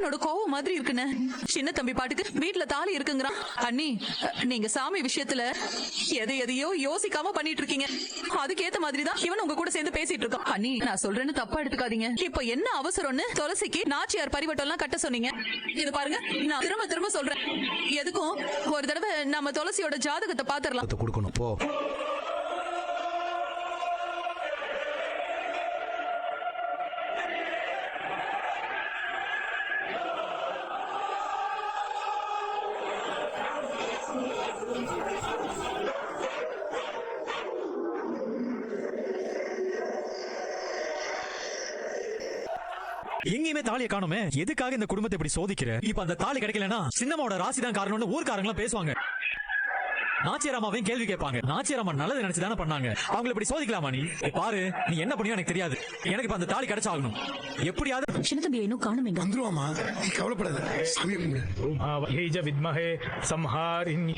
என்னோட கோவம் மாதிரி இருக்குன்னு. சின்ன தம்பி பாட்டுக்கு வீட்டுல தாலி இருக்குங்கிறான். அண்ணி, நீங்க சாமி விஷயத்துல எதையோ யோசிக்காம பண்ணிட்டு இருக்கீங்க. அதுக்கேத்த மாதிரிதான் இவன் உங்க கூட சேர்ந்து பேசிட்டு இருக்கான். அண்ணி, நான் சொல்றேன்னு தப்பா எடுத்துக்காதீங்க. இப்ப என்ன அவசரம்னு துளசிக்கு நாச்சியார் பரிவட்டம் எல்லாம் கட்ட சொன்னீங்க. இது பாருங்க, நான் திரும்ப திரும்ப சொல்றேன், எதுக்கும் ஒரு தடவை நம்ம துளசியோட ஜாதகத்தை பாத்துரலாம். கொடுக்கணும் போ. எங்கேயுமே தாலியை காணுமே. எதுக்காக இந்த குடும்பத்தை இப்படி சோதிக்கிற? இப்ப அந்த தாலி கிடைக்கலனா சின்னம்மாவோட ராசி தான் காரணம்னு ஊர்க்காரங்க பேசுவாங்க. நாச்சியராமாவையும் கேள்வி கேட்பாங்க. நாச்சியராமா நல்லது நினைச்சுதானே பண்ணாங்க. அவங்களை இப்படி சோதிக்கலாமா? நீ பாரு, நீ என்ன பண்ணியோ எனக்கு தெரியாது. எனக்கு இப்ப அந்த தாலி கிடைச்சாகணும் எப்படியாவது. சின்ன தம்பி இன்னும் காணுமே. வந்துருவாமா, நீ கவலைப்படாத. சாமி கும்பிடு. வித்மஹே சம்ஹாரிணி.